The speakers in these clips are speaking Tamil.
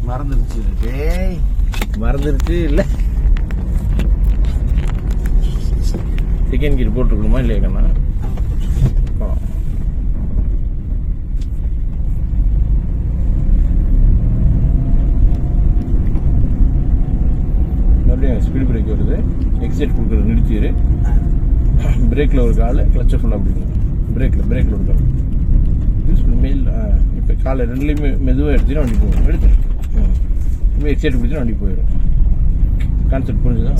மறந்துருச்சு டேய், மறந்துருச்சு. இல்லை செகண்ட் கீர் போட்டுருக்கணுமா இல்லையா கண்ணா? மறுபடியும் ஸ்பீட் பிரேக் வருது. எக்ஸைட் கொடுக்குறது நிறுத்திடு. பிரேக்கில் ஒரு கால், கிளச்சை ஃபுல்லாக பிடிக்கணும். பிரேக்கில் ஒரு கால் யூஸ் பண்ணி மெயில். இப்போ காலை ரெண்டுலேயுமே மெதுவாக எடுத்துட்டு வண்டி போகும். எடுத்து இப்போ எக்ஸைட் பிடிச்சி வண்டி போயிடும். கான்செப்ட் புரிஞ்சுதான்?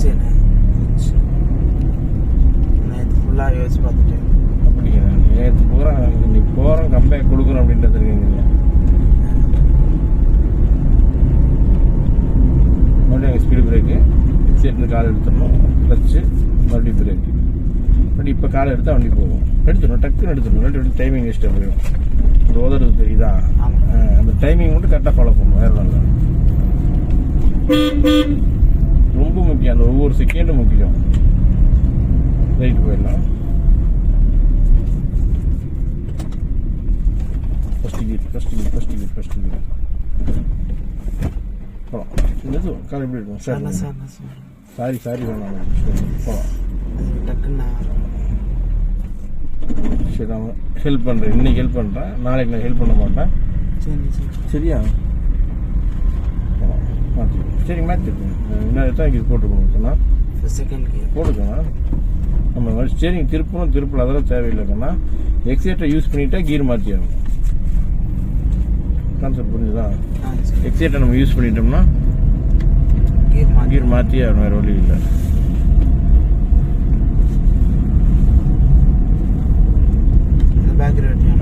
ஃபுல்லாக யோசிச்சு பார்த்துட்டேன். அப்படிங்க, நேற்று போகிறேன் இன்னைக்கு போகிறோம் கம்பேக் கொடுக்குறோம் அப்படின்றது இருக்குங்க. மறுபடியும் ஸ்பீடு பிரேக்கு, எக்ஸைட்னு கால் எடுத்துடணும். கிளச்சு, மறுபடியும் பிரேக்கு. வண்டி இப்போ காலை எடுத்தால் வண்டி போகும். எடுத்துடணும், டக்குன்னு எடுத்துடணும். ரெண்டு டைமிங் வேஸ்ட்டாக போயிடும். ஒரு உதறது தெரியுதா? அந்த டைமிங் மட்டும் கரெக்டாக ஃபாலோ பண்ணணும். வேறு நல்லா ரொம்ப முக்கியம். அந்த ஒவ்வொரு செகண்டும் முக்கியம். ரைட்டு போயிடலாம். ஃபஸ்ட்டு கீர் போகலாம். மெதுவும் கால் எப்படி இருக்கும்? சாரி வேணாம் போகலாம். சரி, நான் ஹெல்ப் பண்ணுறேன். இன்னைக்கு ஹெல்ப் பண்ணுறேன், நாளைக்கு நான் ஹெல்ப் பண்ண மாட்டேன். சரியா? மாற்றி சரி மாற்றிருக்கேன். இன்னும் தான் இது போட்டுக்கணும்னா செகண்ட் கீர் போட்டுக்கணும். நம்ம ஸ்டேரிங் திருப்பலாம் அதெல்லாம் தேவையில்லைங்கன்னா எக்ஸைட்டை யூஸ் பண்ணிட்டா கீர் மாற்றி ஆகணும். கான்செப்ட் புரிஞ்சுதா? எக்ஸைட்டை நம்ம யூஸ் பண்ணிட்டோம்னா கீர் மாற்றியே ஆகணும். வேறு வழி இல்லை.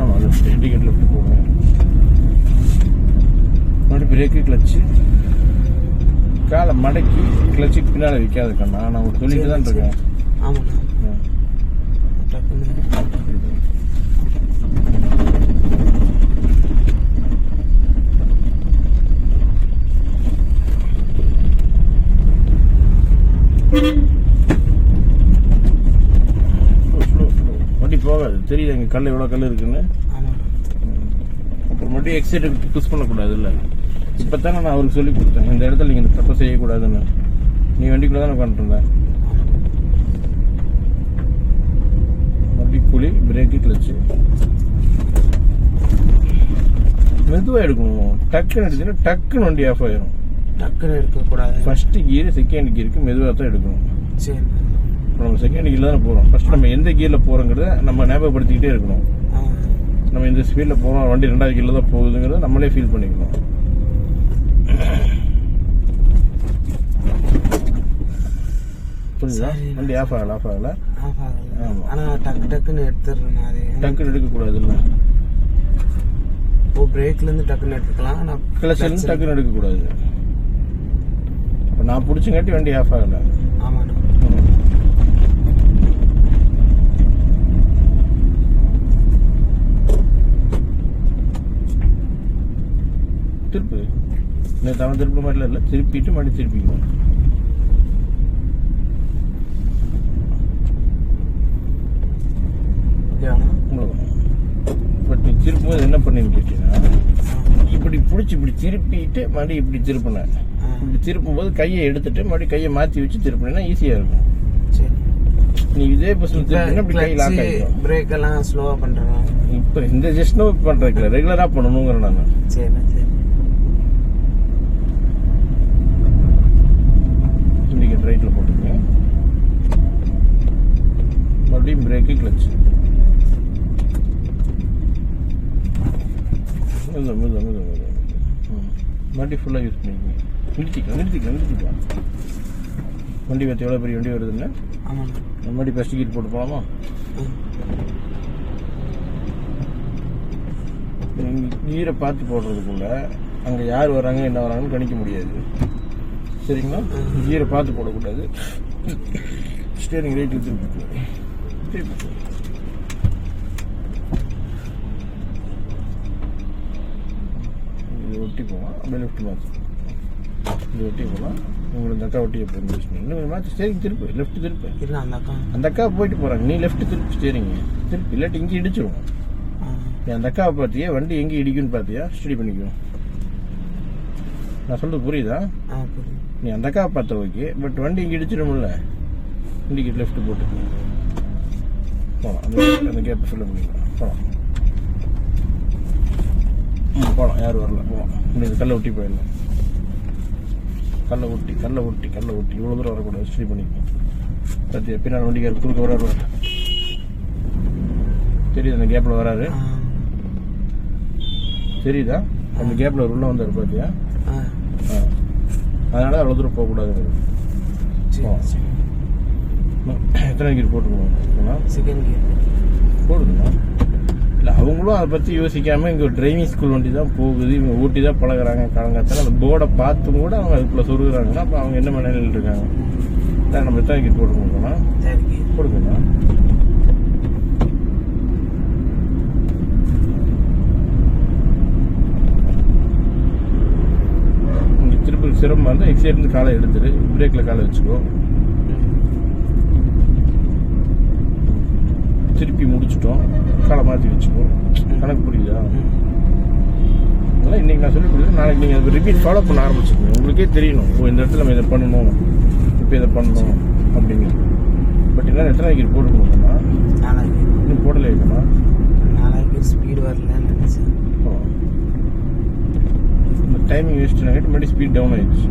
ஆமாம், அது இண்டிகேட்டர் லெஃப்ட் போடுங்க. மறுபடியும் பிரேக்கு, கிளச்சு, காலை மடக்கி கிளச்சுக்கு பின்னால் வைக்காது கண்ணா. நான் ஒரு சொல்லிட்டு தான் இருக்கேன். வண்டி போகாது, தெரியுது எங்கள் கல் எவ்வளோ கல் இருக்குன்னு. அப்புறம் மறுபடியும் எக்ஸைட்டுக்கு புஷ் பண்ணக்கூடாது. இல்லை இப்போ தானே நான் அவருக்கு சொல்லி கொடுத்தேன், இந்த இடத்துல நீங்கள் இந்த தப்பை செய்யக்கூடாதுன்னு. நீ வண்டிக்குள்ளே தானே உட்காந்துருந்தேன். மறுபடியும் குழி, பிரேக்கு, கிளச்சு மெதுவாக எடுக்கணும். டக்குன்னு எடுத்துன்னா டக்குன்னு வண்டி ஆஃப் ஆயிடும். டக்குன்னு எடுக்கக்கூடாது. ஃபர்ஸ்ட் கீர் செகண்ட் கீருக்கு மெதுவாக தான் எடுக்கணும். சரி, நம்ம செகண்ட் கீரில் தானே போகிறோம். ஃபர்ஸ்ட் நம்ம எந்த கீரில் போகிறோங்கிறத நம்ம ஞாபகப்படுத்திக்கிட்டே இருக்கணும். நம்ம இந்த ஸ்பீடில் போகிறோம், வண்டி ரெண்டாவது கீரில் தான் போகுதுங்கிறத நம்மளே ஃபீல் பண்ணிக்கணும். புரியுதா? வண்டி ஆஃப் ஆகலை. ஆமாம், ஆனால் டக்குன்னு எடுத்துடுறேன். அது டக்குன்னு எடுக்கக்கூடாது. இல்லை பிரேக்லேருந்து டக்குன்னு எடுத்துக்கலாம், ஆனால் கிளச்சிலேருந்து டக்குன்னு எடுக்கக்கூடாது. இப்போ நான் பிடிச்சங்காட்டி வண்டி ஆஃப் ஆகலை. ஆமாண்ணா. திருப்பு நேற்று அவன் திருப்ப மாதிரிலாம் இல்லை, திருப்பிட்டு மறுபடியும் திருப்பிக்கணும். பட் நீ திருப்பும்போது என்ன பண்ணின்னு கேட்டீங்கன்னா, இப்படி பிடிச்சி இப்படி திருப்பிட்டு மறுபடியும் இப்படி திருப்பினேன். இப்படி திருப்பும்போது கையை எடுத்துட்டு மறுபடியும் கையை மாற்றி வச்சு திருப்பினா ஈஸியாக இருக்கும். நீ இதே பஸ்ஸில் திருப்பினா இப்படி கை லாக் ஆகிடும். பிரேக் எல்லாம் ஸ்லோவாக பண்ணுறேன். இப்போ இந்த ஜஸ்ட்னோ பண்ணுறதுல ரெகுலராக பண்ணணுங்கிறேன் நான். சரி, இண்டிகேட்டர் ரைட்டில் போட்டுக்கோங்க. மறுபடியும் பிரேக்கு, கிளச்சு மறுபடியும் ஃபுல்லாக யூஸ் பண்ணிக்கோங்க. நிறுத்திக்கலாம். வண்டி பார்த்து எவ்வளோ பெரிய வண்டி வருதுன்னு. மறுபடியும் ஃபஸ்ட் கீர் போட்டு போகலாமா? கீரை பார்த்து போடுறதுக்குள்ள அங்கே யார் வராங்க என்ன வராங்கன்னு கணிக்க முடியாது. சரிங்களா? கீரை பார்த்து போடக்கூடாது. ஸ்டேரிங் ரைட்டில் திருப்பி இது ஒட்டி போகலாம். அப்படியே லெஃப்ட் மாற்றி இது ஒட்டி போகலாம். உங்களுக்கு அந்த அக்கா ஒட்டியை போய் இன்னும் மாற்றி ஸ்டேரிங் திருப்பு, லெஃப்ட் திருப்பு. அந்த அக்கா போயிட்டு போகிறாங்க, நீ லெஃப்ட் திருப்பி ஸ்டேரிங்க திருப்பி, இல்லாட்டி இங்கே இடிச்சிருவோம். அந்த அக்காவை பார்த்தியா வண்டி எங்கே இடிக்குன்னு பார்த்தியா? ஸ்டடி பண்ணிக்குவோம். நான் சொல்கிறது புரியுதா? புரியுது. நீ அந்த அக்கா பார்த்த ஓகே, பட் வண்டி இங்கே இடிச்சிடும்ல, வண்டிக்கு லெஃப்ட் போட்டு போகலாம். அந்த கேப்பை ஃபில் பண்ணிக்கலாம். போகலாம், யாரும் வரல, போகலாம். இந்த கல்லை ஒட்டி போயிடலாம். கல்லை ஒட்டி இவ்வளோ தூரம் வரக்கூடாது, ஸ்ட்ரீட் பண்ணிக்கலாம். சத்தியா பின்னால் வண்டிக்காரர் குறுக்க வராரு, தெரியுது அந்த கேப்பில் வராரு, தெரியுதா? அந்த கேப்பில் உள்ள வந்தார் பார்த்தியா? அதனால அவ்வளோ தூரம் போகக்கூடாது. எத்தனை கீர் போட்டுக்கணும்? செகண்ட் கியர் போடுதுண்ணா. இல்லை அவங்களும் அதை பற்றி யோசிக்காமல் இங்கே ஒரு டிரைவிங் ஸ்கூல் வண்டி தான் போகுது, இவங்க ஊட்டி தான் பழகிறாங்க காலங்காத்தால, அந்த போர்டை பார்த்தும் கூட அவங்க அதுக்குள்ளே சொருகுறாங்கன்னா அப்போ அவங்க என்ன நிலையில் இருக்காங்க? நம்ம எத்தனை கீர் போட்டுக்கணும்னா போடுங்கண்ணா. இங்கே திருப்பி சிரமமாக இருந்தால் எக்ஸைட்லேருந்து காலை எடுத்துரு, பிரேக்கில் காலை வச்சுக்கோ. திருப்பி முடிச்சிட்டோம், காலை மாற்றி வச்சுக்கோ. கணக்கு புரியுதா? அதெல்லாம் இன்றைக்கி நான் சொல்லி கொடுக்குறேன், நாளைக்கு நீங்கள் அதை ரிப்பீட் ஃபாலோ பண்ண ஆரம்பிச்சுக்கோங்க. உங்களுக்கே தெரியணும், ஓ இந்த இடத்துல நம்ம இதை பண்ணணும், இப்போ இதை பண்ணணும் அப்படிங்கிறது. பட் என்ன எத்தனை கீர் போட்டுக்கணும்னா இன்னும் போடலை இருக்கணும்னா 4 கீர் ஸ்பீடு வரலன்னு நினச்சேன். இந்த டைமிங் வேஸ்ட் ஆகிட்டு முன்னாடி ஸ்பீட் டவுன் ஆகிடுச்சு.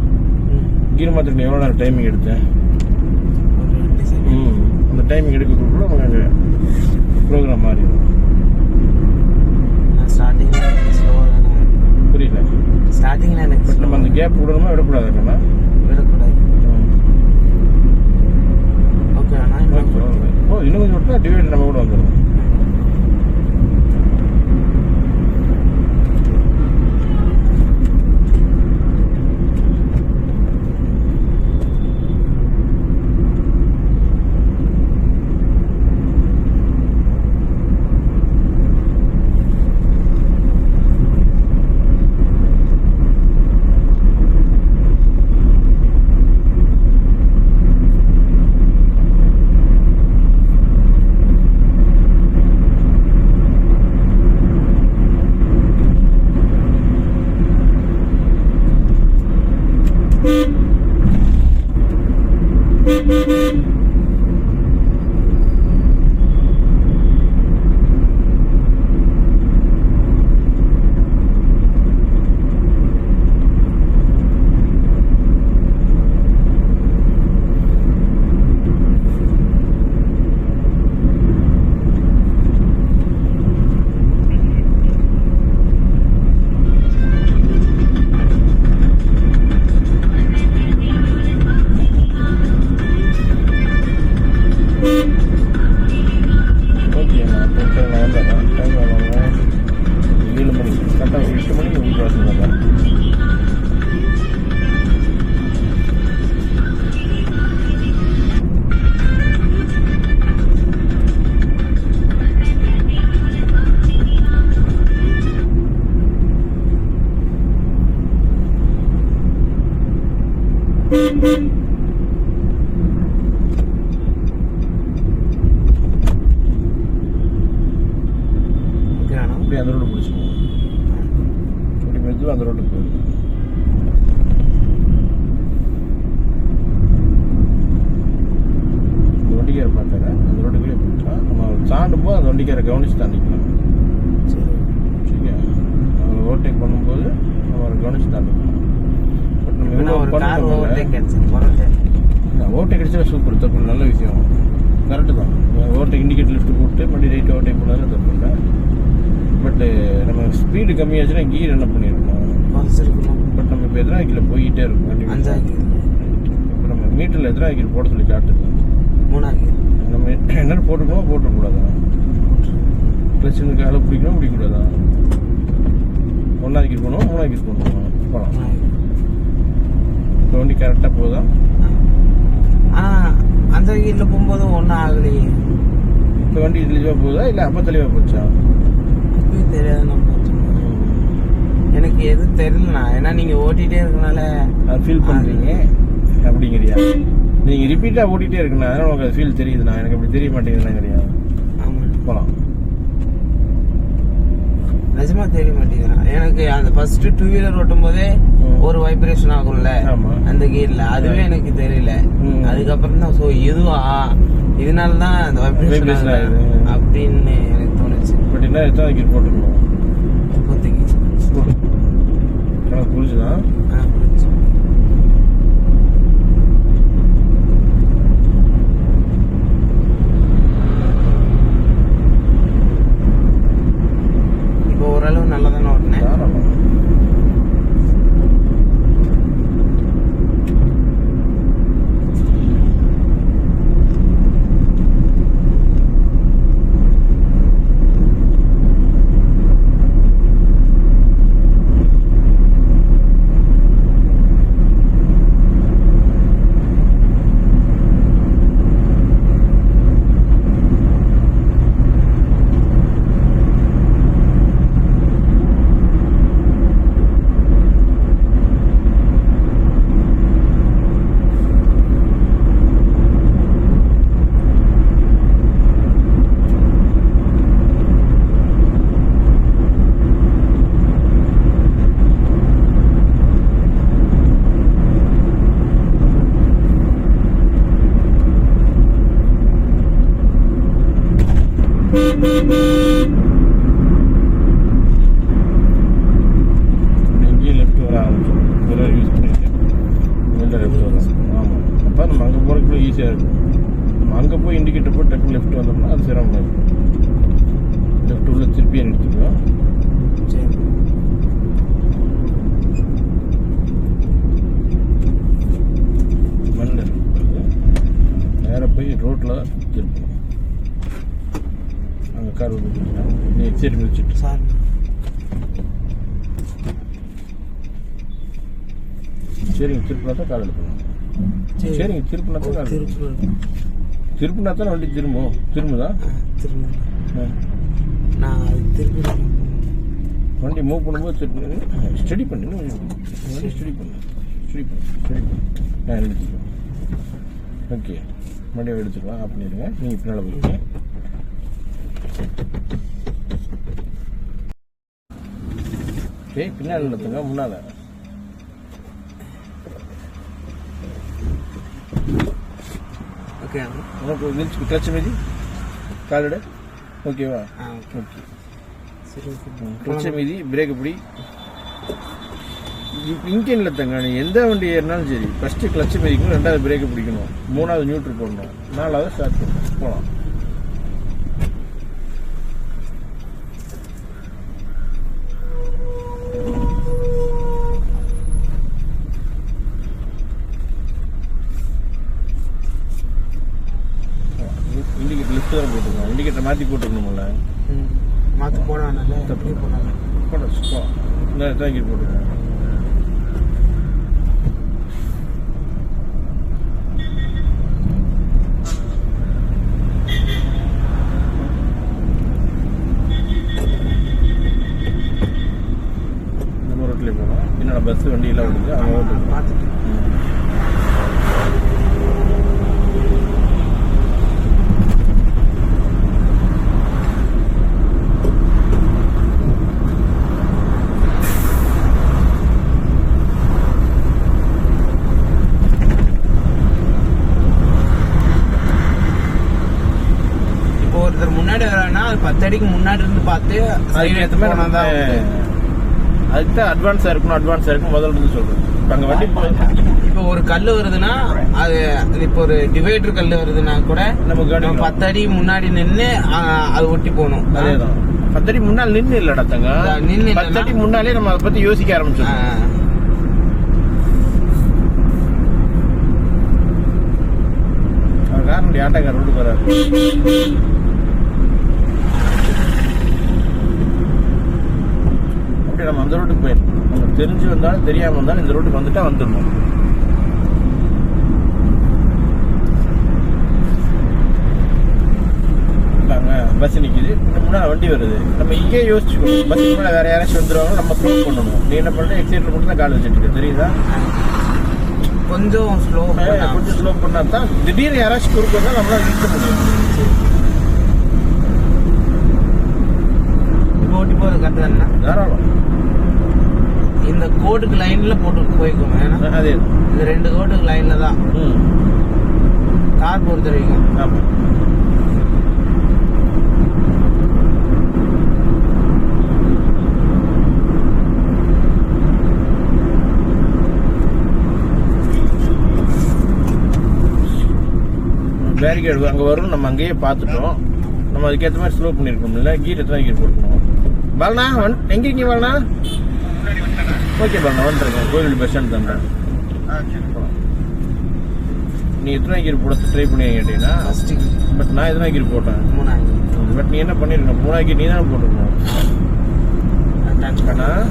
கீர் மாத்திரம் எவ்வளோ நேரம் டைமிங் எடுத்தேன்? அந்த டைமிங் எடுக்கக்குள்ள நமக்கு ப்ரோக்ராம் மாறிடும். புரியல? ஸ்டார்டிங்கில் எனக்கு பட் நம்ம அந்த கேப் விடணுமா விடக்கூடாது? விடக்கூடாது. ஓகே அண்ணா, இன்னும் கொஞ்சம் விட்டா டிவைட் நம்ம கூட வந்துடும். அப்படி அந்த ரோடு பிடிச்சிக்கணும். அப்படி மெதுவாக அந்த ரோட்டுக்கு போயிடும். இந்த வண்டிக்கார பார்த்தார அந்த ரோட்டுக்குள்ளே போயிட்டா நம்ம தாண்டும் போது அந்த வண்டிக்கார கவனிச்சு தாண்டிக்கலாம். சரியா? நம்ம ஓவர்டேக் பண்ணும்போது நம்ம அவரை கவனிச்சு தாண்டிக்கலாம். பட் நம்ம இவ்வளோ ஓவர்டேக் கிடைச்சா சூப்பர், தப்பு, நல்ல விஷயம், கரெக்டு தான். ஓவர்டேக் இண்டிகேட்டர் லிஃப்ட் போட்டு மறுபடி ரைட் ஓவர்டேக் பண்ணாலும் தப்பு இல்லை. பட்டு நம்ம ஸ்பீடு கம்மியாச்சுன்னா கீர் என்ன பண்ணியிருக்கணும்? பட் நம்ம இப்போ எத்தனை கீழே போய்கிட்டே இருக்கும் வண்டி. இப்போ நம்ம மீட்டரில் எத்தனை கீர் போட சொல்லி காட்டுது? 3 கீர். நம்ம என்ன போட்டுக்கணும் போட்டுக்கூடாதா? கிளச்சுன்னு காலை பிடிக்கணும் பிடிக்கூடாதா? 1ஆவது கீர் பண்ணுவோம் 3ஆவது கீர் பண்ணுவோம் போகலாம். இப்போ வண்டி கரெக்டாக போகுதா? ஆனால் அந்த கீரில் போகும்போது ஒன்றும் ஆகலையே. இப்போ வண்டி தெளிவாக போகுதா இல்லை அப்போ தெளிவாக போச்சா? தெரியாது, எனக்கு எதுவும் தெரியலண்ணா. ஏன்னா நீங்கள் ஓட்டிகிட்டே இருக்கனால அது ஃபீல் பண்ணுறீங்க அப்படிங்கிறியா? நீங்கள் ரிப்பீட்டாக ஓட்டிகிட்டே இருக்குண்ணா, அதனால் உங்களுக்கு அது ஃபீல் தெரியுதுண்ணா. எனக்கு அப்படி தெரிய மாட்டேங்குதுண்ணா கிடையாது. ஆமாம், போகலாம். நிஜமா தெரிய மாட்டேங்கிறான் எனக்கு. அந்த ஃபர்ஸ்ட் 2 வீலர் ஓட்டும் போதே ஒரு வைப்ரேஷன் ஆகும்ல அந்த கீர்ல, அதுவே எனக்கு தெரியல. அதுக்கப்புறம் தான் சோ இதுவா இதனாலதான் அந்த வைப்ரேஷன் அப்படின்னு எனக்கு தோணுச்சு. பட் என்ன எத்தனை கீர் போட்டுருக்கோம் இப்போதைக்கு புரிஞ்சுதா? புரிஞ்சு. இப்போ ஓரளவு நல்லா தானே ஓட்டினேன். எங்கேயும் லெஃப்ட் வர ஆரம்பிச்சோம். மிரர் யூஸ் பண்ணிட்டு வெளில லெஃப்ட் வரும். ஆமாம், அப்போ நம்ம அங்கே போகிறதுக்குள்ள ஈஸியாக இருக்கும். நம்ம அங்கே போய் இண்டிகேட்டர் போட்டு டக்கு லெஃப்ட் வந்தோம்னா அது சிரமமாக இருக்கும். லெஃப்ட் உள்ள திருப்பியே நிறுத்திக்குவோம். சரி. மண்ணில் நேராக போய் ரோட்டில் திருப்பணும். அங்கே கார் வந்து நீ எக்ஸைட் மிதிச்சுட்டு சார் சரிங்க திருப்பினா தான் கால் எடுக்கணும். சரிங்க திருப்பினா தான் கால் திருப்பினா தான் வண்டி திரும்புதா? நான் திருப்பி வண்டி மூவ் பண்ணும்போது திருப்பி ஸ்டடி பண்ணு. வண்டி ஸ்டடி பண்ணு. நான் எடுத்துக்கலாம். ஓகே, வண்டியை எடுத்துக்கலாம். ஆஃப் பண்ணிடுங்க. நீங்கள் பின்னால் போயிருங்க. பின்னால் நடத்துங்க, முன்னால். ஓகே. உனக்கு நிறுத்தி கிளச்சு மீதி காலோட ஓகேவா? ஓகே. கிளச்ச மீதி பிரேக் பிடி. இங்கே இல்லைத்தங்க, நீ எந்த வண்டி ஏறினாலும் சரி ஃபஸ்ட்டு கிளச்சு மிதிக்கணும், 2வது பிரேக்கை பிடிக்கணும், 3வது நியூட்ரல் போடணும், 4வது ஸ்டார்ட் பண்ணணும். போகலாம். இண்டிகேட்டர் லிஃப்ட் வர போட்டுருக்கோம். இண்டிகேட்டர் மாற்றி போட்டுருக்கணும்ல. மாற்றி போடாமல் போட இந்த தாங்கி போட்டுருக்கோம். நம்ம ரோட்லேயே போகலாம். என்னோட பஸ் வண்டியெல்லாம் விடுது, அங்கே ஓட்டு பார்த்துட்டு முன்னாடி வரனா 10 அடிக்கு முன்னாடி இருந்து பார்த்து அதுக்கு தான் அட்வான்ஸா இருக்கணும் முதல்ல இருந்து சொல்றேன். அங்க வண்டி இப்போ ஒரு கல் வருதுன்னா அது இப்போ ஒரு டிவைடர் கல் வருதுன்னா கூட நம்ம 10 அடி முன்னாடி நின்று அது ஒட்டி போகணும். அதேதான் 10 அடி முன்னால் நின்று இல்லடா தங்க, நின்று 10 அடி முன்னாலே நம்ம அதை பத்தி யோசிக்க ஆரம்பிச்சோம். காரணம் ஆட்டோக்கார ரோடு வராது. நம்ம அந்த ரோட்டுக்கு போயிடணும். நம்ம தெரிஞ்சு வந்தாலும் தெரியாம வந்தாலும் இந்த ரோட்டுக்கு வந்துட்டா வந்துடணும். பஸ் நிக்குது, முன்னாடி வண்டி வருது. நம்ம இங்கே யோசிச்சுக்கணும், பஸ்ஸுக்கு மேலே வேற யாராச்சும் வந்துருவாங்க, நம்ம ஸ்லோ பண்ணணும். நீ என்ன பண்ற, எக்ஸைட்ல மட்டும் தான் கால் வச்சுட்டு இருக்க, தெரியுதா? கொஞ்சம் ஸ்லோ பண்ணா தான் திடீர்னு யாராச்சும் குறுக்கு வந்தா நம்மளால நிறுத்த முடியும். போறது கரெக்ட் தானே? தாராளம். இந்த கோட்டுக்கு லைன்ல போட்டு போய்க்கோங்க. ஏன்னா அதே இந்த 2 கோட்டுக்கு லைன்ல தான் கார் பொறுத்த வரைக்கும். ஆமா. பேரிகேடு அங்கே வரும், நம்ம அங்கேயே பார்த்துட்டோம். நம்ம அதுக்கேற்ற மாதிரி ஸ்லோ பண்ணியிருக்கோம். இல்லை கீர் எத்தனை கீர் போட்டுக்கணும்? பாலனா எங்கே இருக்கீங்க பாலனா? ஓகே பாலனா வந்துருக்கேன். கோயில் பஸ் ஸ்டாண்ட் தானே. நீ எத்தனை கீர் போட ட்ரை பண்ணி கேட்டீங்கன்னா, பட் நான் எத்தனை கீர் போட்டேன்? 3 பட் நீ என்ன பண்ணிருக்க? 3 கீர் நீ தானே போட்டுருக்கணும். ஆனால்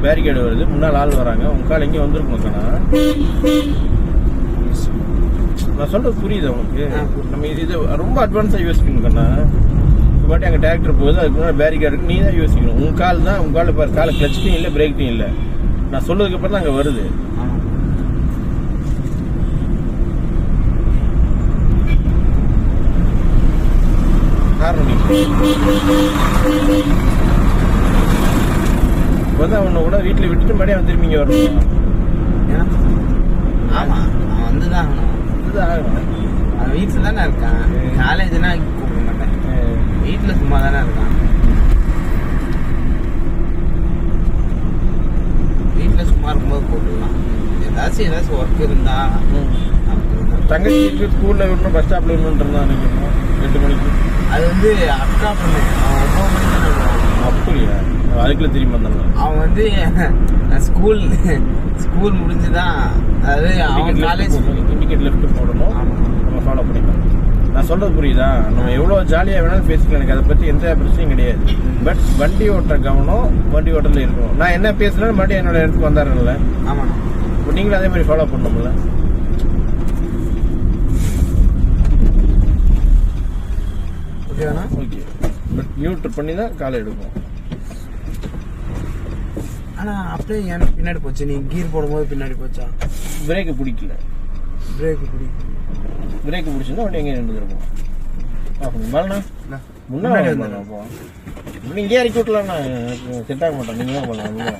பேரிகேடு வருது, முன்னால் ஆள் வராங்க, உங்க கால் எங்கே வந்திருக்கணும் கண்ணா. நான் சொல்றது புரியுது உனக்கு? நம்ம இது ரொம்ப அட்வான்ஸா யோசிக்கணும் கண்ணா. இப்போ பாட்டி அங்கே டிராக்டர் போகுது, அதுக்கு முன்னாடி பேரிகேடுக்கு நீ தான் யோசிக்கணும். உங்க கால் தான், உங்க காலில் பாரு, காலை கிளச்சிட்டும் இல்லை பிரேக்ட்டும் இல்லை. நான் சொல்றதுக்கு அப்புறம் தான் அங்கே வருது. காரணம் இப்போதான் உன்னை கூட வீட்டில் விட்டுட்டு மறுபடியும் அவன் திரும்பி இங்கே வரணும். ஆமா, அவன் வந்துதான் ஆகணும். அவன் வீட்டில் தானே இருக்கான். காலேஜ்னா கூப்பிட மாட்டேன். வீட்டில் சும்மா தானே இருக்கான். வீட்டில் சும்மா இருக்கும்போது கூப்பிடலாம். ஏதாச்சும் ஒர்க் இருந்தா. தங்கச்சி ஸ்கூல்ல விடணும், பஸ் ஸ்டாப்ல விடணுன்றான் நினைக்கணும். 2 மணிக்கு. அது வந்து அக்கா பொண்ணு. அவன் 9 மணிக்கு தான் வருவான். அப்படியா? அதுக்குள்ள திரும்பி வந்தான். அவன் வந்து ஸ்கூல் முடிஞ்சுதான், அதாவது அவன் காலேஜ் இண்டிகேட் லெஃப்ட் போடணும். நம்ம ஃபாலோ பண்ணிக்கலாம். நான் சொல்றது புரியுதா? நம்ம எவ்வளோ ஜாலியாக வேணாலும் பேசிக்கலாம், எனக்கு அதை பற்றி எந்த பிரச்சனையும் கிடையாது. பட் வண்டி ஓட்டுற கவனம் வண்டி ஓட்டல இருக்கணும். நான் என்ன பேசுறேன்னு மறுபடியும் என்னோட இடத்துக்கு வந்தாருல்ல. ஆமாம், இப்போ நீங்களும் அதே மாதிரி ஃபாலோ பண்ணணும்ல. ஓகேண்ணா? ஓகே. பட் நியூட்ரல் பண்ணி தான் காலை எடுக்கும். ஆனால் அப்படியே எனக்கு பின்னாடி போச்சு. நீ கீர் போடும்போது பின்னாடி போச்சா? பிரேக்கு பிடிக்கல. பிரேக்கு பிடிச்சிருந்தா வண்டி எங்கே நின்றுருக்கும். பாலண்ணா முன்னாடி அப்போ இங்கே இறக்கி விட்டலாம்ண்ணா. செட் ஆக மாட்டோம். நீங்கள் தான் பண்ணலாம்.